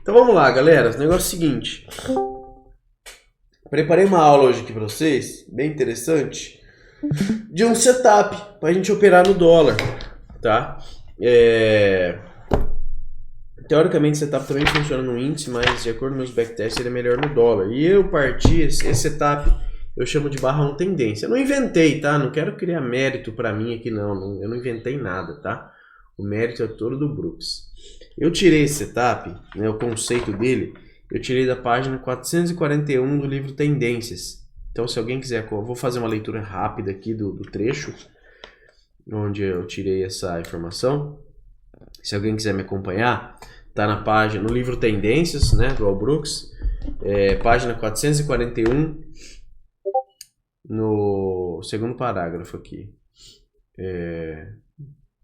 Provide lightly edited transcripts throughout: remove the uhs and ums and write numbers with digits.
Então vamos lá, galera. O negócio é o seguinte. Preparei uma aula hoje aqui para vocês, bem interessante, de um setup para a gente operar no dólar, tá? Teoricamente, o setup também funciona no índice, mas de acordo com meus backtests, ele é melhor no dólar. E eu parti, esse setup, eu chamo de barra 1 tendência. Eu não inventei, tá? Não quero criar mérito para mim aqui, não. Eu não inventei nada, tá? O mérito é todo do Brooks. Eu tirei esse setup, né, o conceito dele, eu tirei da página 441 do livro Tendências. Então, se alguém quiser, eu vou fazer uma leitura rápida aqui do trecho, onde eu tirei essa informação. Se alguém quiser me acompanhar, tá na página, no livro Tendências, né, do Al Brooks, página 441, no segundo parágrafo aqui.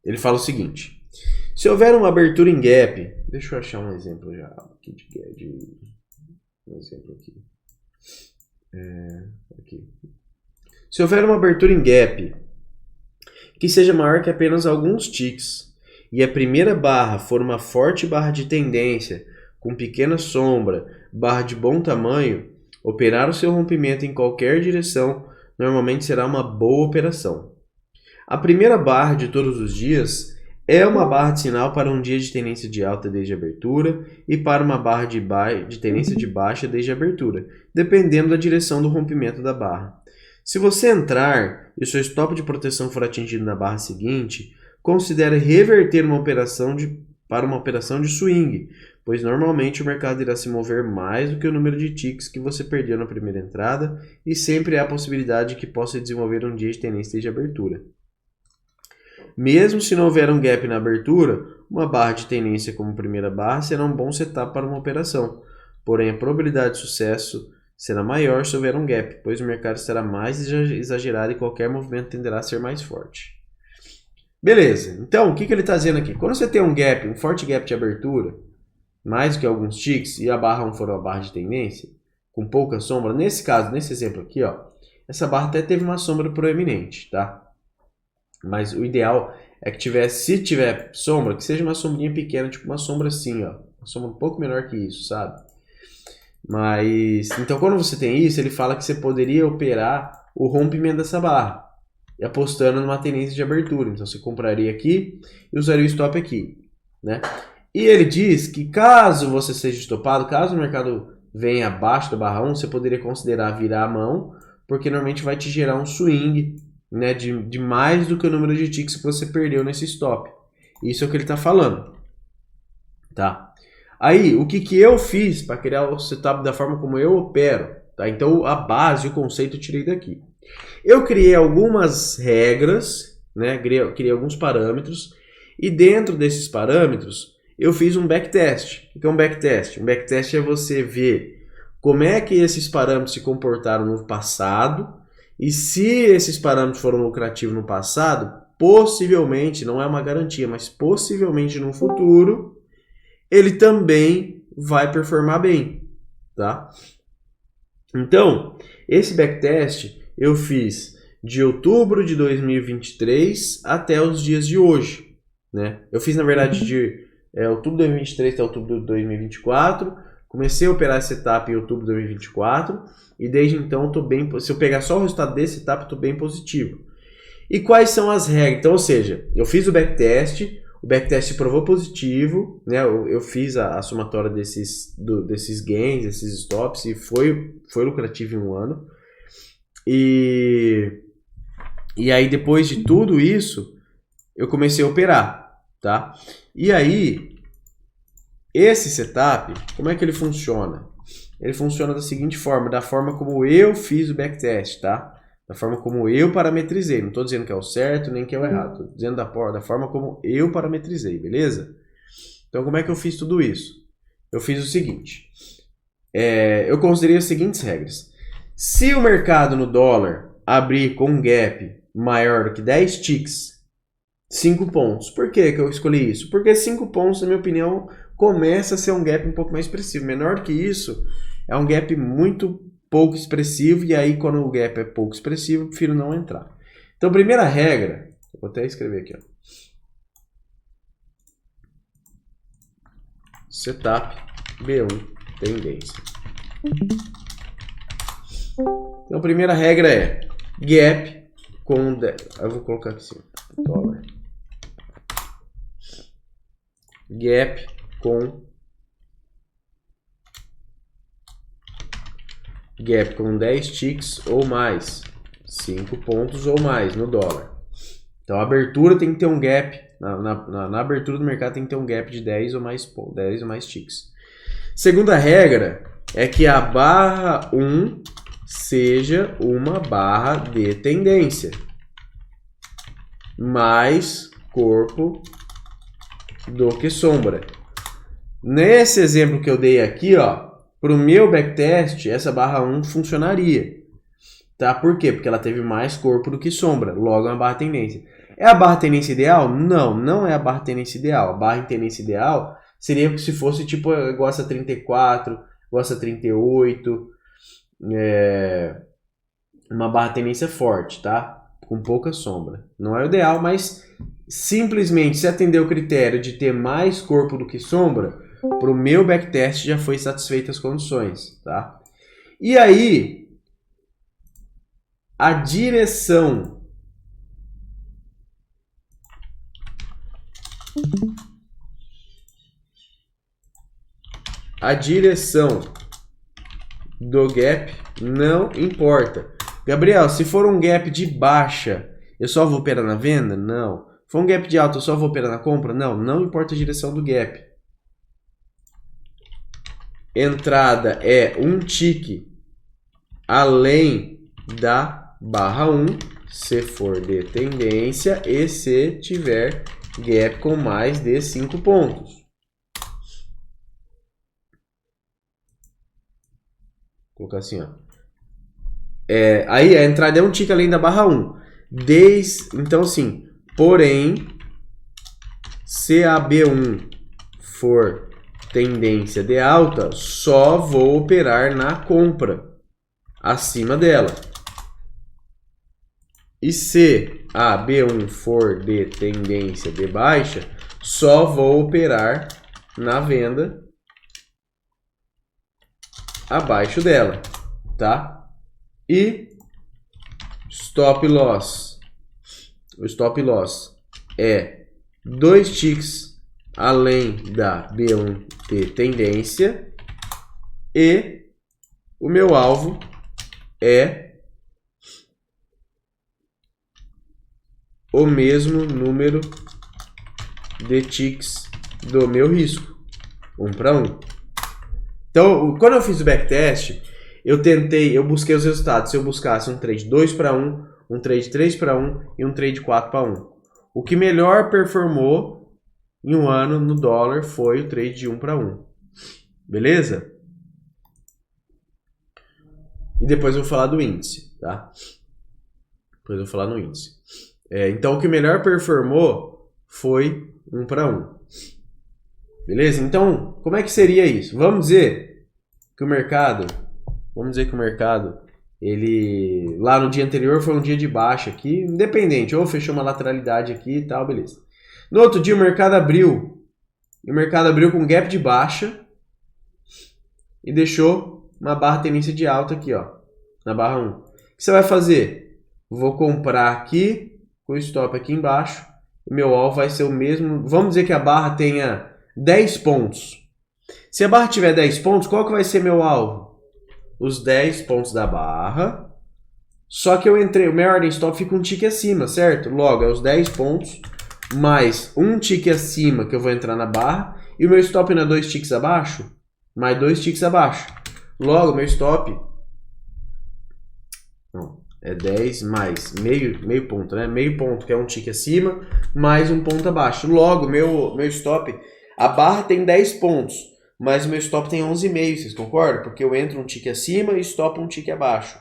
Ele fala o seguinte: se houver uma abertura em gap, deixa eu achar um exemplo já aqui um exemplo aqui. Aqui. Se houver uma abertura em gap que seja maior que apenas alguns ticks e a primeira barra for uma forte barra de tendência com pequena sombra, barra de bom tamanho, operar o seu rompimento em qualquer direção normalmente será uma boa operação. A primeira barra de todos os dias é uma barra de sinal para um dia de tendência de alta desde a abertura e para uma barra de tendência de baixa desde a abertura, dependendo da direção do rompimento da barra. Se você entrar e o seu stop de proteção for atingido na barra seguinte, considere reverter uma operação para uma operação de swing, pois normalmente o mercado irá se mover mais do que o número de ticks que você perdeu na primeira entrada e sempre há a possibilidade de que possa desenvolver um dia de tendência desde a abertura. Mesmo se não houver um gap na abertura, uma barra de tendência como primeira barra será um bom setup para uma operação. Porém, a probabilidade de sucesso será maior se houver um gap, pois o mercado estará mais exagerado e qualquer movimento tenderá a ser mais forte. Beleza, então o que ele está dizendo aqui? Quando você tem um gap, um forte gap de abertura, mais do que alguns ticks, e a barra 1 for uma barra de tendência, com pouca sombra, nesse caso, nesse exemplo aqui, ó, essa barra até teve uma sombra proeminente, tá? Mas o ideal é que se tiver sombra, que seja uma sombrinha pequena, tipo uma sombra assim, ó. Uma sombra um pouco menor que isso, sabe? Mas, então quando você tem isso, ele fala que você poderia operar o rompimento dessa barra, apostando numa tendência de abertura. Então você compraria aqui e usaria o stop aqui, né? E ele diz que caso você seja estopado, caso o mercado venha abaixo da barra 1, você poderia considerar virar a mão, porque normalmente vai te gerar um swing, né, de mais do que o número de ticks que você perdeu nesse stop. Isso é o que ele está falando, tá? Aí, o que eu fiz para criar o setup da forma como eu opero, tá? Então, a base, o conceito eu tirei daqui. Eu criei algumas regras, né? Criei alguns parâmetros, e dentro desses parâmetros, eu fiz um backtest. O que é um backtest? Um backtest é você ver como é que esses parâmetros se comportaram no passado. E se esses parâmetros foram lucrativos no passado, possivelmente, não é uma garantia, mas possivelmente no futuro, ele também vai performar bem, tá? Então, esse backtest eu fiz de outubro de 2023 até os dias de hoje, né? Eu fiz, na verdade, de outubro de 2023 até outubro de 2024, comecei a operar esse setup em outubro de 2024 e desde então estou bem. Se eu pegar só o resultado desse setup, estou bem positivo. E quais são as regras? Então, ou seja, eu fiz o backtest provou positivo, né? Eu fiz a somatória desses gains, desses stops e foi lucrativo em um ano. E aí depois de tudo isso, eu comecei a operar, tá? E aí esse setup, como é que ele funciona? Ele funciona da seguinte forma, da forma como eu fiz o backtest, tá? Da forma como eu parametrizei. Não estou dizendo que é o certo nem que é o errado. Estou dizendo da forma como eu parametrizei, beleza? Então, como é que eu fiz tudo isso? Eu fiz o seguinte. Eu considerei as seguintes regras. Se o mercado no dólar abrir com um gap maior do que 10 ticks, 5 pontos. Por que eu escolhi isso? Porque 5 pontos, na minha opinião, começa a ser um gap um pouco mais expressivo. Menor que isso, é um gap muito pouco expressivo, e aí quando o gap é pouco expressivo, eu prefiro não entrar. Então, primeira regra, vou até escrever aqui, ó. Setup B1 tendência. Então a primeira regra é gap com... Eu vou colocar aqui assim, dólar. Gap com 10 ticks ou mais, 5 pontos ou mais no dólar. Então a abertura tem que ter um gap, na abertura do mercado tem que ter um gap de 10 ou mais ticks. Segunda regra é que a barra 1 seja uma barra de tendência, mais corpo do que sombra. Nesse exemplo que eu dei aqui, ó, para o meu backtest, essa barra 1 funcionaria. Tá? Por quê? Porque ela teve mais corpo do que sombra, logo é uma barra tendência. É a barra tendência ideal? Não, não é a barra tendência ideal. A barra tendência ideal seria se fosse tipo igual essa 34, igual essa 38, uma barra tendência forte, tá? Com pouca sombra. Não é o ideal, mas simplesmente se atender o critério de ter mais corpo do que sombra, para o meu backtest já foi satisfeitas as condições, tá? E aí, a direção do gap não importa. Gabriel, se for um gap de baixa, eu só vou operar na venda? Não. Se for um gap de alta, eu só vou operar na compra? Não, não importa a direção do gap. Entrada é um tick além da barra 1, se for de tendência e se tiver gap com mais de 5 pontos. Vou colocar assim, ó. Aí a entrada é um tick além da barra 1. Então, assim, porém, se a B1 for tendência de alta, só vou operar na compra acima dela. E se a B1 for de tendência de baixa, só vou operar na venda abaixo dela, tá? E stop loss. O stop loss é 2 ticks além da B1 de tendência e o meu alvo é o mesmo número de ticks do meu risco, 1 para 1. Então, quando eu fiz o backtest, eu busquei os resultados. Se eu buscasse um trade 2 para 1, um trade 3 para 1 e um trade 4 para 1. O que melhor performou em um ano no dólar foi o trade de 1 para 1. Beleza? E depois eu vou falar do índice, tá? Depois eu vou falar no índice. Então, o que melhor performou foi 1 para 1. Beleza? Então, como é que seria isso? Vamos dizer que o mercado, ele lá no dia anterior foi um dia de baixa aqui, independente, ou fechou uma lateralidade aqui e tal, beleza. No outro dia o mercado abriu com gap de baixa e deixou uma barra tendência de alta aqui, ó, na barra 1. O que você vai fazer? Vou comprar aqui, com o stop aqui embaixo, o meu alvo vai ser o mesmo. Vamos dizer que a barra tenha 10 pontos. Se a barra tiver 10 pontos, qual que vai ser meu alvo? Os 10 pontos da barra. Só que o meu ordem stop fica um tique acima, certo? Logo, é os 10 pontos mais um tique acima que eu vou entrar na barra. E o meu stop não é 2 ticks abaixo? Mais 2 ticks abaixo. Logo, meu stop é 10 mais meio ponto, né? Meio ponto, que é um tique acima, mais um ponto abaixo. Logo, meu stop, a barra tem 10 pontos, mas o meu stop tem 11,5, vocês concordam? Porque eu entro um tique acima e stop um tique abaixo.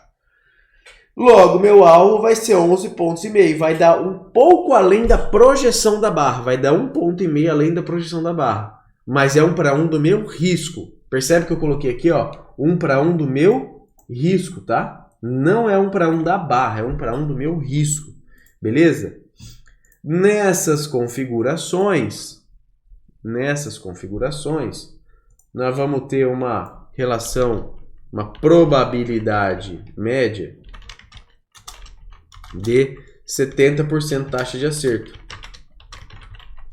Logo, meu alvo vai ser 11,5 pontos, vai dar um pouco além da projeção da barra, vai dar 1,5 ponto além da projeção da barra, mas é 1 para 1 do meu risco. Percebe que eu coloquei aqui, ó, 1 para 1 do meu risco, tá? Não é 1 para 1 da barra, é 1 para 1 do meu risco, beleza? Nessas configurações, nós vamos ter uma relação, uma probabilidade média de 70% taxa de acerto.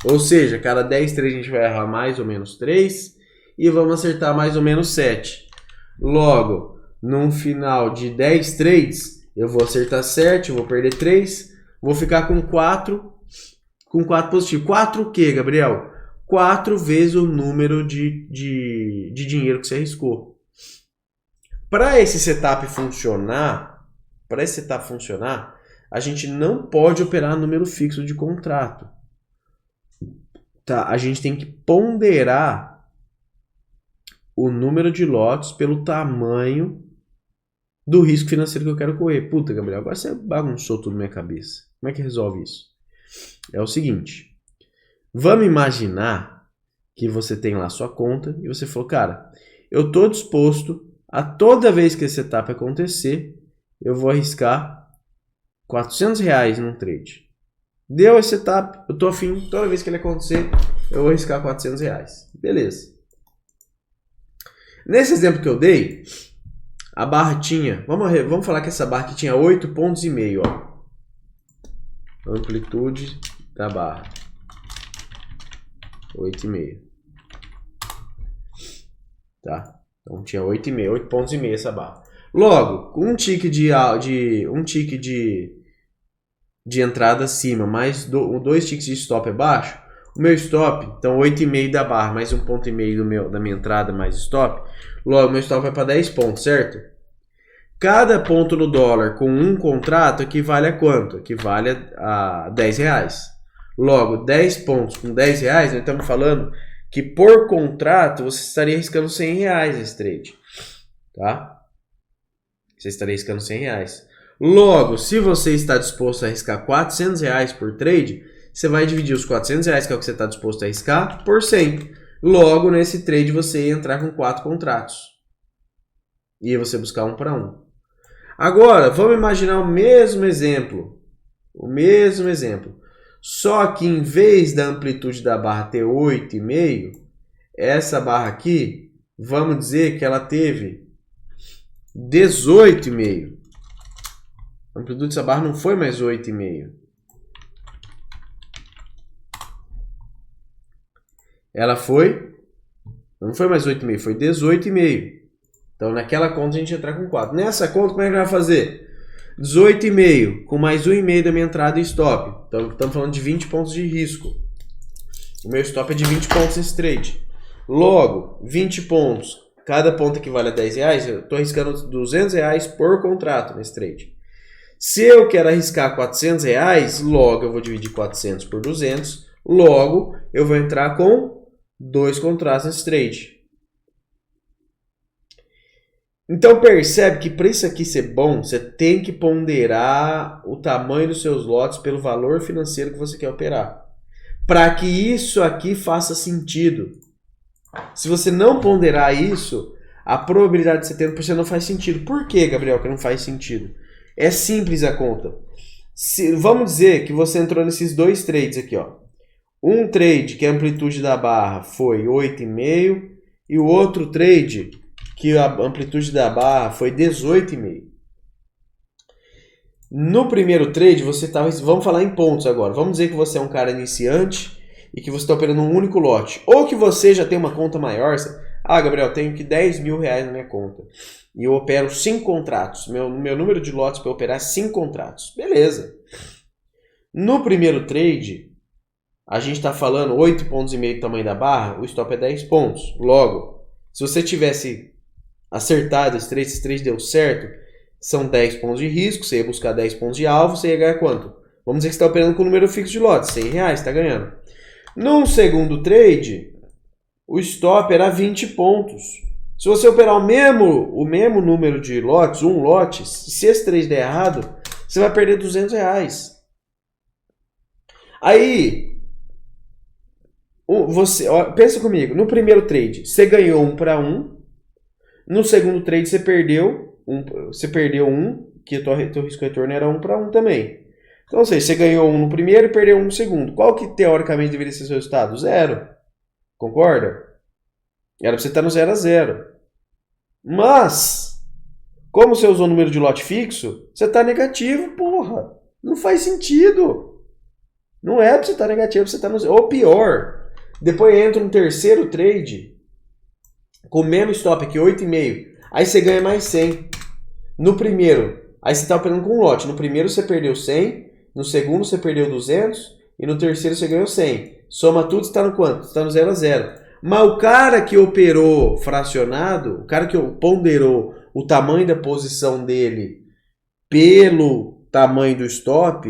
Ou seja, cada 10 trades a gente vai errar mais ou menos 3 e vamos acertar mais ou menos 7. Logo, num final de 10 trades, eu vou acertar 7, eu vou perder 3, vou ficar com 4 positivo. 4 o quê, Gabriel? 4 vezes o número de dinheiro que você arriscou. Para esse setup funcionar, a gente não pode operar número fixo de contrato. Tá? A gente tem que ponderar o número de lotes pelo tamanho do risco financeiro que eu quero correr. Puta, Gabriel, agora você bagunçou tudo na minha cabeça. Como é que resolve isso? É o seguinte. Vamos imaginar que você tem lá sua conta e você falou, cara, eu estou disposto a toda vez que esse setup acontecer, eu vou arriscar R$400 num trade. Deu esse setup, eu tô afim, toda vez que ele acontecer, eu vou arriscar R$400. Beleza. Nesse exemplo que eu dei, a barra tinha, vamos falar que essa barra aqui tinha 8,5 pontos, ó. Amplitude da barra. 8,5. Tá? Então tinha 8,5, 8,5 pontos essa barra. Logo, com um tique de entrada acima, mais 2 ticks de stop abaixo, o meu stop, então 8,5 da barra, mais 1,5 ponto da minha entrada, mais stop, logo meu stop vai para 10 pontos, certo? Cada ponto no dólar com um contrato equivale a quanto? Equivale a R$10. Logo, 10 pontos com R$10, nós estamos falando que por contrato você estaria arriscando R$100 nesse trade. Tá? Você estaria arriscando R$100. Logo, se você está disposto a arriscar R$400 por trade, você vai dividir os R$400, que é o que você está disposto a arriscar, por 100. Logo, nesse trade você ia entrar com 4 contratos. E você buscar 1 para 1. Agora, vamos imaginar o mesmo exemplo. Só que em vez da amplitude da barra ter 8,5, essa barra aqui, vamos dizer que ela teve 18,5. A amplitude dessa barra não foi mais 8,5. Ela não foi mais 8,5, foi 18,5. Então naquela conta a gente entrar com 4. Nessa conta, como é que vai fazer? 18,5 com mais 1,5 da minha entrada e stop. Então estamos falando de 20 pontos de risco. O meu stop é de 20 pontos nesse trade. Logo, 20 pontos. Cada ponto equivale a R$10. Eu estou arriscando R$200 por contrato nesse trade. Se eu quero arriscar R$400, logo eu vou dividir 400 por 200. Logo, eu vou entrar com 2 contratos nesse trade. Então percebe que para isso aqui ser bom, você tem que ponderar o tamanho dos seus lotes pelo valor financeiro que você quer operar. Para que isso aqui faça sentido. Se você não ponderar isso, a probabilidade de 70% não faz sentido. Por que, Gabriel, que não faz sentido? É simples a conta. Vamos dizer que você entrou nesses 2 trades aqui, ó. Um trade que a amplitude da barra foi 8,5 e o outro trade que a amplitude da barra foi 18,5. No primeiro trade, você estava... Vamos falar em pontos agora. Vamos dizer que você é um cara iniciante e que você está operando um único lote. Ou que você já tem uma conta maior. Gabriel, eu tenho que R$10.000 na minha conta. E eu opero 5 contratos. Meu número de lotes para operar é 5 contratos. Beleza. No primeiro trade, a gente está falando 8,5 pontos do tamanho da barra. O stop é 10 pontos. Logo, se você tivesse acertado esse trade deu certo, são 10 pontos de risco, você ia buscar 10 pontos de alvo, você ia ganhar quanto? Vamos dizer que você está operando com o número fixo de lotes, R$100, está ganhando. Num segundo trade, o stop era 20 pontos. Se você operar o mesmo número de lotes, um lote, se esse trade der errado, você vai perder R$200. Aí, pensa comigo, no primeiro trade, você ganhou 1 para 1, no segundo trade você perdeu um, que o teu risco retorno era 1 para 1 também. Então, ou seja, você ganhou 1 no primeiro e perdeu 1 no segundo. Qual que teoricamente deveria ser o seu resultado? 0. Concorda? Era pra você estar no 0 a 0. Mas, como você usou o número de lote fixo, você tá negativo, porra. Não faz sentido. Não é pra você estar negativo, você tá no 0. Ou pior, depois entra um terceiro trade com menos stop aqui, 8,5. Aí você ganha mais 100. No primeiro, aí você tá operando com um lote. No primeiro você perdeu 100, no segundo você perdeu 200 e no terceiro você ganhou 100. Soma tudo, você tá no quanto? Você tá no 0 a 0. Mas o cara que operou fracionado, o cara que ponderou o tamanho da posição dele pelo tamanho do stop,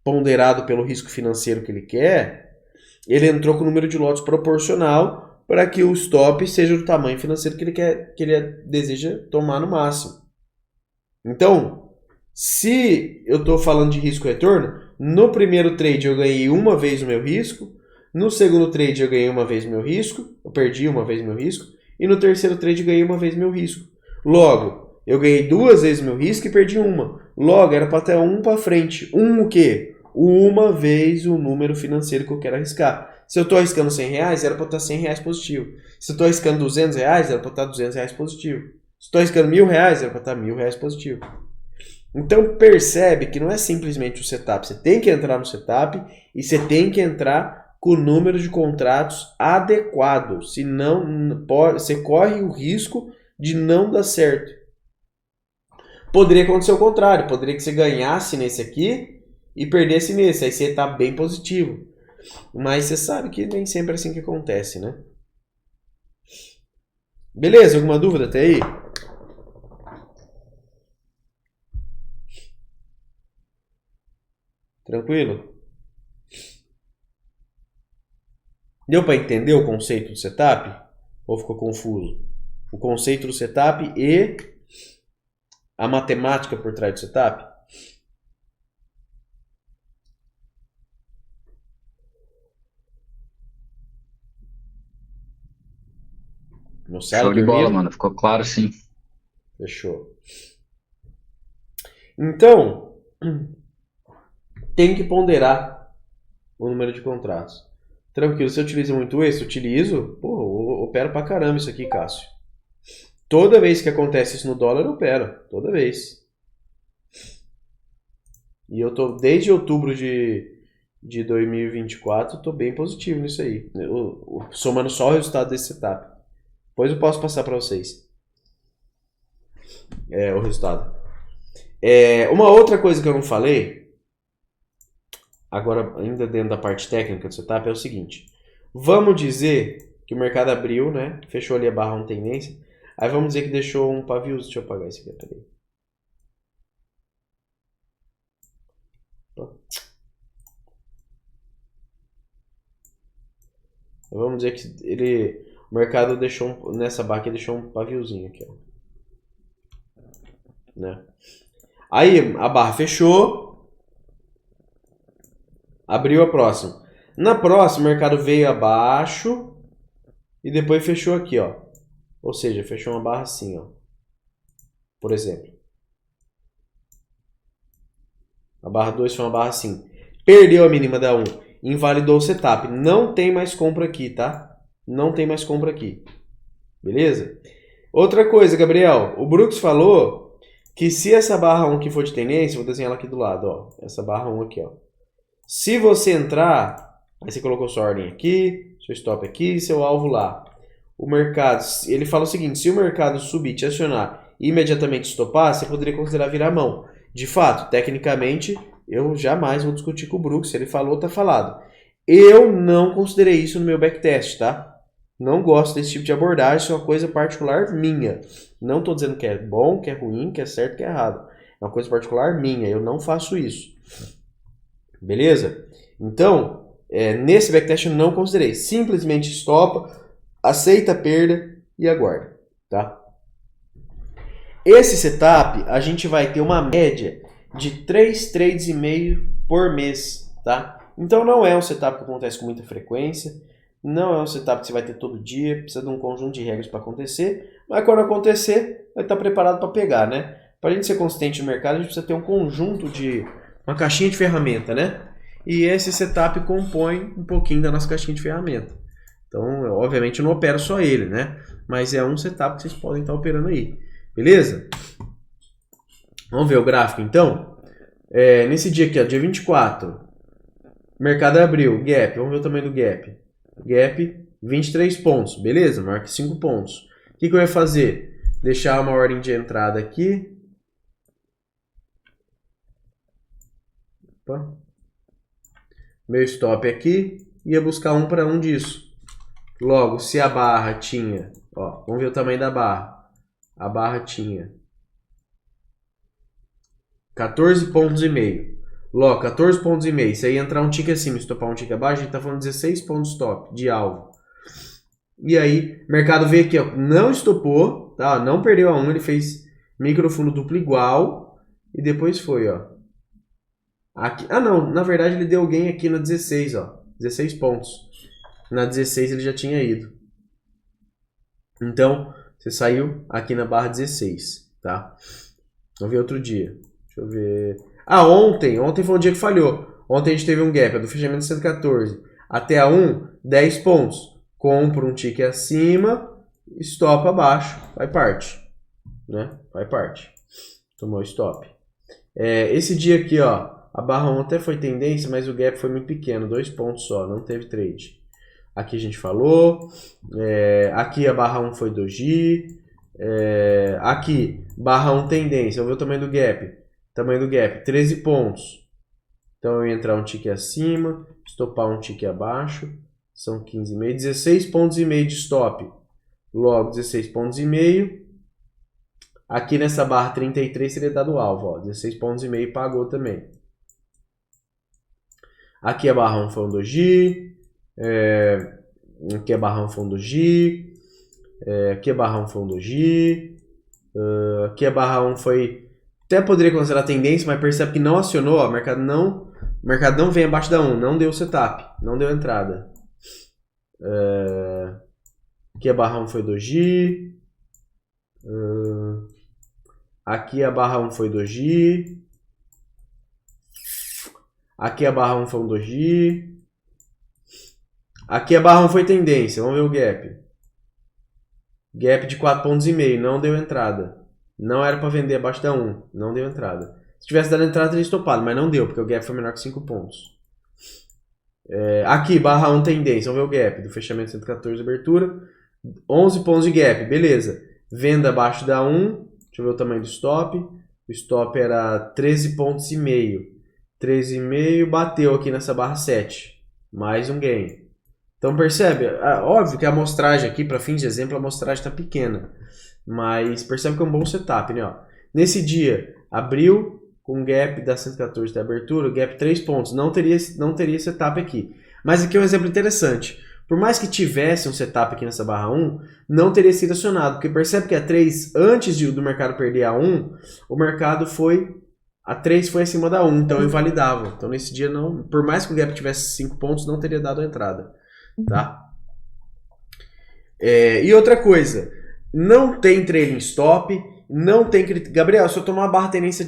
ponderado pelo risco financeiro que ele quer, ele entrou com o número de lotes proporcional para que o stop seja do tamanho financeiro que ele quer, que ele deseja tomar no máximo. Então, se eu estou falando de risco-retorno, no primeiro trade eu ganhei uma vez o meu risco, no segundo trade eu ganhei uma vez o meu risco, eu perdi uma vez o meu risco, e no terceiro trade eu ganhei uma vez o meu risco. Logo, eu ganhei duas vezes o meu risco e perdi uma. Logo, era para ter um para frente. O quê? Uma vez o número financeiro que eu quero arriscar. Se eu estou arriscando R$100, era para estar R$100 positivo. Se eu estou arriscando R$200, era para estar R$200 positivo. Se estou arriscando R$1.000, era para estar R$1.000 positivo. Então percebe que não é simplesmente o setup. Você tem que entrar no setup e você tem que entrar com o número de contratos adequado. Senão você corre o risco de não dar certo. Poderia acontecer o contrário. Poderia que você ganhasse nesse aqui e perdesse nesse. Aí você está bem positivo. Mas você sabe que nem sempre é assim que acontece, né? Beleza? Alguma dúvida até aí? Tranquilo? Deu para entender o conceito do setup? Ou ficou confuso? O conceito do setup e a matemática por trás do setup? Show de bola, mano. Ficou claro, sim. Fechou. Então, tem que ponderar o número de contratos. Tranquilo, você utiliza muito esse? Utilizo? Pô, eu opero pra caramba isso aqui, Cássio. Toda vez que acontece isso no dólar, eu opero. Toda vez. E eu tô, desde outubro de 2024, tô bem positivo nisso aí. Somando só o resultado desse setup. Depois eu posso passar para vocês o resultado. Uma outra coisa que eu não falei, agora ainda dentro da parte técnica do setup, é o seguinte. Vamos dizer que o mercado abriu, né? Fechou ali a barra 1 tendência. Aí vamos dizer que deixou um pavio. Deixa eu apagar isso aqui, peraí. Vamos dizer que o mercado deixou nessa barra aqui, deixou um paviozinho aqui, ó. Né? Aí a barra fechou, abriu a próxima. Na próxima o mercado veio abaixo e depois fechou aqui, ó. Ou seja, fechou uma barra assim, ó. Por exemplo. A barra 2 foi uma barra assim. Perdeu a mínima da 1. Invalidou o setup. Não tem mais compra aqui, tá? Não tem mais compra aqui. Beleza? Outra coisa, Gabriel. O Brooks falou que se essa barra 1 aqui for de tendência, vou desenhar ela aqui do lado, ó. Essa barra 1 aqui, ó. Se você entrar, aí você colocou sua ordem aqui, seu stop aqui, seu alvo lá. O mercado, ele fala o seguinte, se o mercado subir, te acionar e imediatamente estopar, você poderia considerar virar mão. De fato, tecnicamente, eu jamais vou discutir com o Brooks. Se ele falou, tá falado. Eu não considerei isso no meu backtest, tá? Não gosto desse tipo de abordagem, isso é uma coisa particular minha. Não estou dizendo que é bom, que é ruim, que é certo, que é errado. É uma coisa particular minha, eu não faço isso. Beleza? Então, nesse backtest eu não considerei. Simplesmente stopa, aceita a perda e aguarda, tá? Esse setup, a gente vai ter uma média de 3 trades e meio por mês, tá? Então não é um setup que acontece com muita frequência, não é um setup que você vai ter todo dia, precisa de um conjunto de regras para acontecer, mas quando acontecer, vai estar preparado para pegar, né? Para a gente ser consistente no mercado, a gente precisa ter um conjunto uma caixinha de ferramenta, né? E esse setup compõe um pouquinho da nossa caixinha de ferramenta. Então, eu, obviamente, eu não opero só ele, né? Mas é um setup que vocês podem estar operando aí. Beleza? Vamos ver o gráfico, então? Nesse dia aqui, ó, dia 24, o mercado abriu, gap, vamos ver o tamanho do gap. Gap, 23 pontos, beleza? Marque 5 pontos. O que eu ia fazer? Deixar uma ordem de entrada aqui. Opa. Meu stop aqui, ia buscar 1 para 1 disso. Logo, se a barra tinha, ó, vamos ver o tamanho da barra. A barra tinha 14 pontos e meio. Logo, 14 pontos e meio. Se aí entrar um tick acima e estopar um tick abaixo, a gente tá falando 16 pontos stop de alvo. E aí, o mercado veio aqui, ó, não estopou, tá? Não perdeu a 1, ele fez microfundo duplo igual e depois foi, ó. Aqui, não, na verdade ele deu gain aqui na 16, ó. 16 pontos. Na 16 ele já tinha ido. Então, você saiu aqui na barra 16, tá? Vamos ver outro dia. Deixa eu ver. Ontem foi um dia que falhou. Ontem a gente teve um gap do fechamento de 114 até a 1, 10 pontos. Compra um tick acima, stop abaixo, vai parte, né? Vai parte. Tomou stop. Esse dia aqui, ó, a barra 1 até foi tendência, mas o gap foi muito pequeno, 2 pontos só, não teve trade. Aqui a gente falou, aqui a barra 1 foi doji, aqui barra 1 tendência, vamos ver o tamanho do gap. Tamanho do gap, 13 pontos. Então eu ia entrar um tick acima, stopar um tick abaixo, são 15,5, 16 pontos e meio de stop. Logo, 16 pontos e meio. Aqui nessa barra 33 seria dado alvo, ó, 16 pontos e meio pagou também. Aqui a barra 1 foi um doji, aqui a barra 1 foi um doji, aqui a barra 1 foi um doji, aqui a barra 1 foi, até poderia considerar tendência, mas percebe que não acionou, ó, o mercado não vem abaixo da 1, não deu setup, não deu entrada. Aqui a barra 1 foi doji, aqui a barra 1 foi doji, aqui a barra 1 foi um doji, aqui a barra 1 foi tendência, vamos ver o gap. Gap de 4,5 pontos, não deu entrada. Não era para vender abaixo da 1, não deu entrada. Se tivesse dado entrada, teria estopado, mas não deu, porque o gap foi menor que 5 pontos. Aqui, barra 1 tendência, vamos ver o gap do fechamento 114 abertura. 11 pontos de gap, beleza. Venda abaixo da 1, deixa eu ver o tamanho do stop. O stop era 13,5 pontos. 13,5, bateu aqui nessa barra 7. Mais um gain. Então percebe, óbvio que a amostragem aqui, para fins de exemplo, a amostragem está pequena. Mas percebe que é um bom setup, né? Ó. Nesse dia, abriu com gap da 114 da abertura, gap 3 pontos. Não teria setup aqui. Mas aqui é um exemplo interessante. Por mais que tivesse um setup aqui nessa barra 1, não teria sido acionado. Porque percebe que a 3, antes do mercado perder a 1, o mercado foi... A 3 foi acima da 1, então invalidava. Então nesse dia, não, por mais que o gap tivesse 5 pontos, não teria dado a entrada. Tá? E outra coisa, não tem trailing stop, não tem... Gabriel, se eu tomar uma barra tendência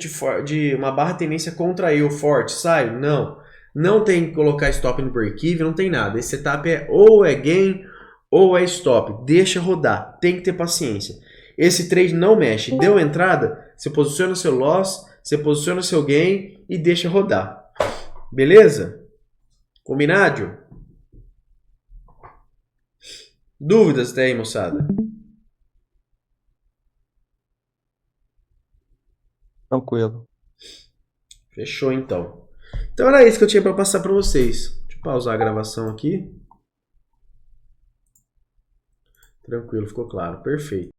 uma barra tendência contra eu forte, saio? Não. Não tem que colocar stop no break-even, não tem nada. Esse setup ou é gain ou é stop. Deixa rodar, tem que ter paciência. Esse trade não mexe. Deu entrada, você posiciona seu loss, você posiciona seu gain e deixa rodar. Beleza? Combinado? Dúvidas tem, moçada? Tranquilo. Fechou, então. Então era isso que eu tinha para passar para vocês. Deixa eu pausar a gravação aqui. Tranquilo, ficou claro. Perfeito.